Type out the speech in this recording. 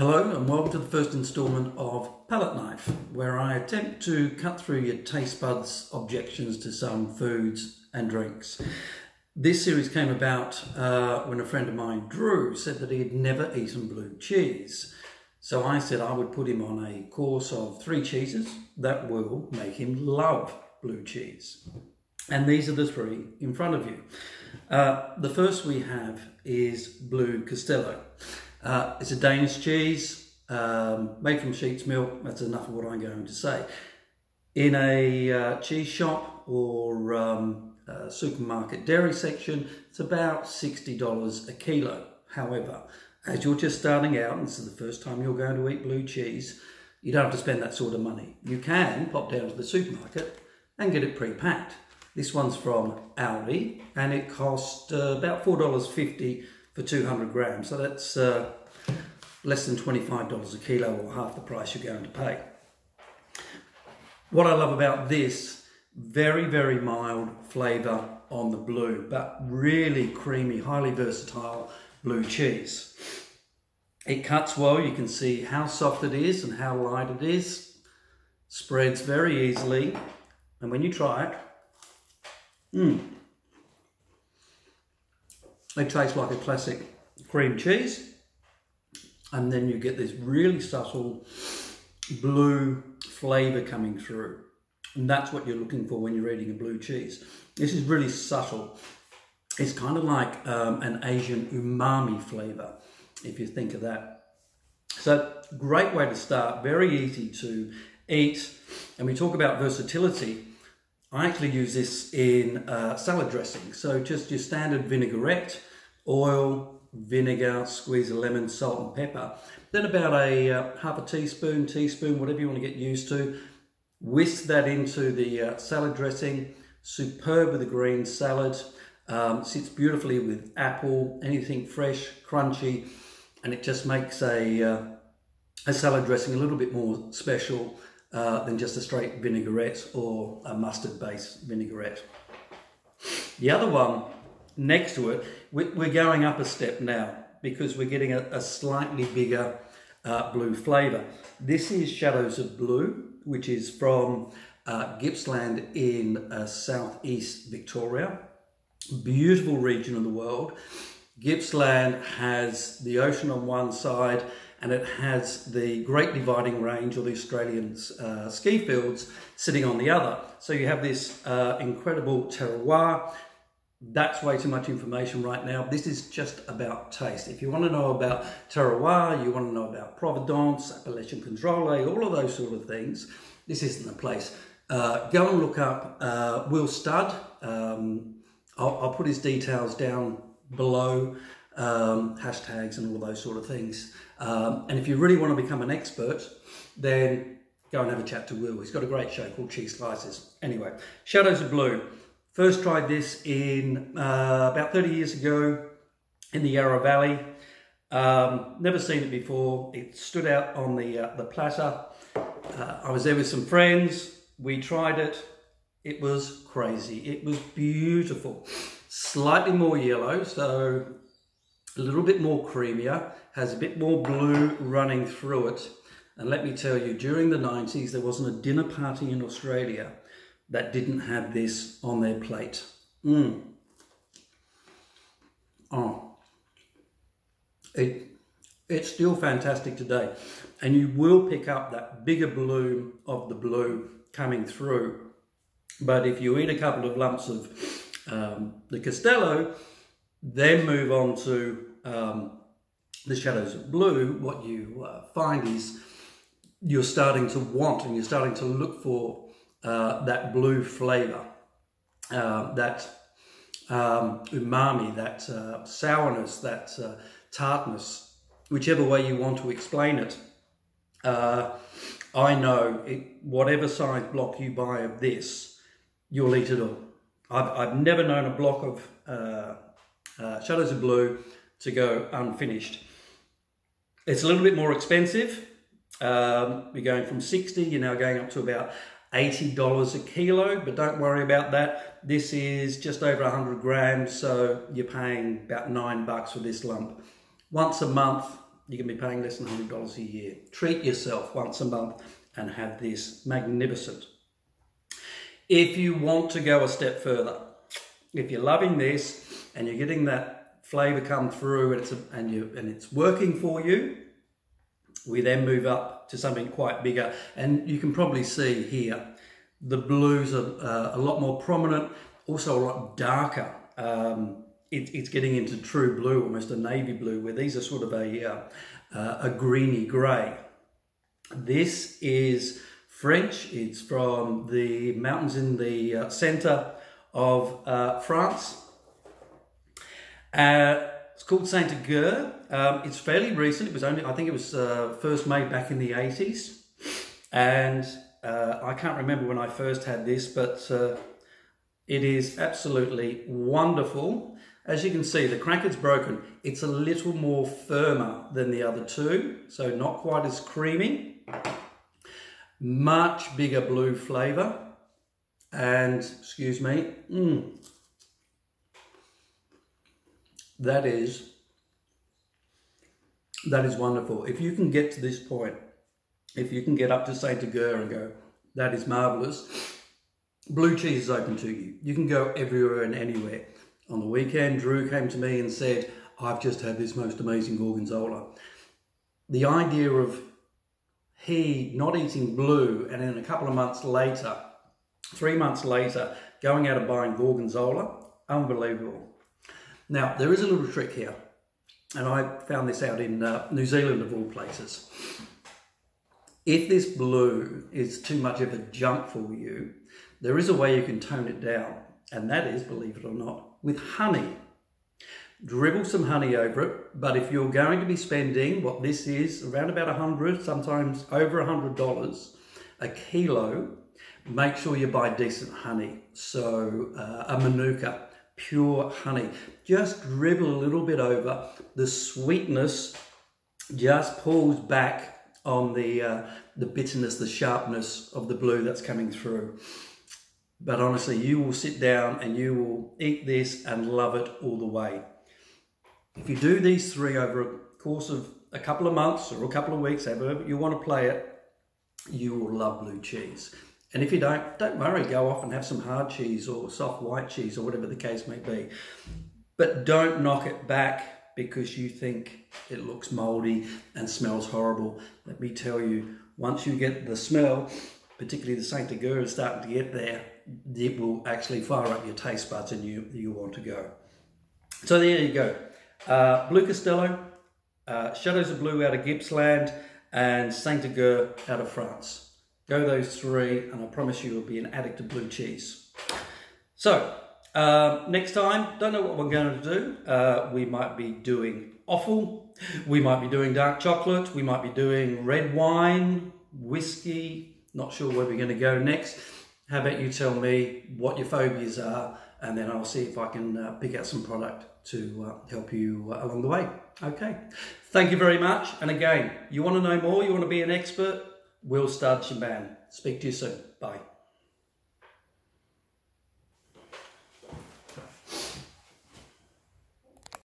Hello and welcome to the first instalment of Palette Knife, where I attempt to cut through your taste buds' objections to some foods and drinks. This series came about when a friend of mine, Drew, said that he had never eaten blue cheese. So I said I would put him on a course of 3 cheeses that will make him love blue cheese. And these are the 3 in front of you. The first we have is Blue Castello. It's a Danish cheese made from sheep's milk. That's enough of what I'm going to say. In a cheese shop or supermarket dairy section, it's about $60 a kilo. However, as you're just starting out, and this is the first time you're going to eat blue cheese, you don't have to spend that sort of money. You can pop down to the supermarket and get it pre-packed. This one's from Aldi and it cost about $4.50 for 200 grams. So that's less than $25 a kilo, or half the price you're going to pay. What I love about this, very, very mild flavour on the blue, but really creamy, highly versatile blue cheese. It cuts well. You can see how soft it is and how light it is. Spreads very easily. And when you try it, it tastes like a classic cream cheese, and then you get this really subtle blue flavour coming through, and that's what you're looking for when you're eating a blue cheese. This is really subtle. It's kind of like an Asian umami flavour, if you think of that. So great way to start, very easy to eat. And we talk about versatility. I actually use this in salad dressing. So just your standard vinaigrette, oil, vinegar, squeeze of lemon, salt and pepper. Then about a half a teaspoon, whatever you want to get used to. Whisk that into the salad dressing. Superb with a green salad. Sits beautifully with apple, anything fresh, crunchy. And it just makes a salad dressing a little bit more special than just a straight vinaigrette or a mustard-based vinaigrette. The other one next to it, we're going up a step now because we're getting a slightly bigger blue flavour. This is Shadows of Blue, which is from Gippsland in southeast Victoria. Beautiful region of the world. Gippsland has the ocean on one side and it has the Great Dividing Range, or the Australian ski fields, sitting on the other. So you have this incredible terroir. That's way too much information right now. This is just about taste. If you want to know about terroir, you want to know about provenance, appellation controle, all of those sort of things, this isn't the place. Go and look up Will Studd. I'll put his details down below, hashtags and all those sort of things. And if you really want to become an expert, then go and have a chat to Will. He's got a great show called Cheese Slices. Anyway, Shadows of Blue. First tried this in about 30 years ago in the Yarra Valley. Never seen it before. It stood out on the platter. I was there with some friends. We tried it. It was crazy. It was beautiful. Slightly more yellow, so a little bit more creamier, has a bit more blue running through it. And let me tell you, during the 90s, there wasn't a dinner party in Australia that didn't have this on their plate. Oh, it's still fantastic today. And you will pick up that bigger bloom of the blue coming through. But if you eat a couple of lumps of the Castello, then move on to the Shadows of Blue, what you find is you're starting to want and you're starting to look for that blue flavour, that umami, that sourness, that tartness, whichever way you want to explain it. I know whatever size block you buy of this, you'll eat it all. I've never known a block of Shadows of Blue to go unfinished. It's a little bit more expensive. We're going from 60, you're now going up to about $80 a kilo, but don't worry about that. This is just over 100 grams, so you're paying about $9 for this lump. Once a month, you can be paying less than $100 a year. Treat yourself once a month and have this magnificent. If you want to go a step further, if you're loving this and you're getting that flavour come through and it's working for you, we then move up to something quite bigger. And you can probably see here, the blues are a lot more prominent, also a lot darker. It's getting into true blue, almost a navy blue, where these are sort of a greeny grey. This is French. It's from the mountains in the centre of France. It's called Saint Agur. It's fairly recent. It was only, I think it was first made back in the 80s. And I can't remember when I first had this, but it is absolutely wonderful. As you can see, the cracker's broken. It's a little more firmer than the other two, so not quite as creamy. Much bigger blue flavour. And, excuse me, that is wonderful. If you can get to this point, if you can get up to Saint Agur and go, that is marvellous, blue cheese is open to you. You can go everywhere and anywhere. On the weekend, Drew came to me and said, I've just had this most amazing gorgonzola. The idea of he not eating blue and then a couple of months later, 3 months later, going out and buying gorgonzola, unbelievable. Now, there is a little trick here, and I found this out in New Zealand of all places. If this blue is too much of a jump for you, there is a way you can tone it down, and that is, believe it or not, with honey. Dribble some honey over it, but if you're going to be spending what this is, around about $100, sometimes over $100 a kilo, make sure you buy decent honey. So a Manuka, pure honey. Just dribble a little bit over. The sweetness just pulls back on the bitterness, the sharpness of the blue that's coming through. But honestly, you will sit down and you will eat this and love it all the way. If you do these three over a course of a couple of months or a couple of weeks, however you want to play it, you will love blue cheese. And if you don't worry, go off and have some hard cheese or soft white cheese or whatever the case may be. But don't knock it back because you think it looks mouldy and smells horrible. Let me tell you, once you get the smell, particularly the Saint Agur is starting to get there, it will actually fire up your taste buds and you want to go. So there you go. Blue Castello, Shadows of Blue out of Gippsland, and Saint Agur out of France. Go those three, and I promise you will be an addict to blue cheese. So, next time, don't know what we're going to do. We might be doing offal, we might be doing dark chocolate, we might be doing red wine, whiskey, not sure where we're going to go next. How about you tell me what your phobias are, and then I'll see if I can pick out some product to help you along the way. Okay, thank you very much. And again, you want to know more, you want to be an expert, Will Studge, your man. Speak to you soon. Bye.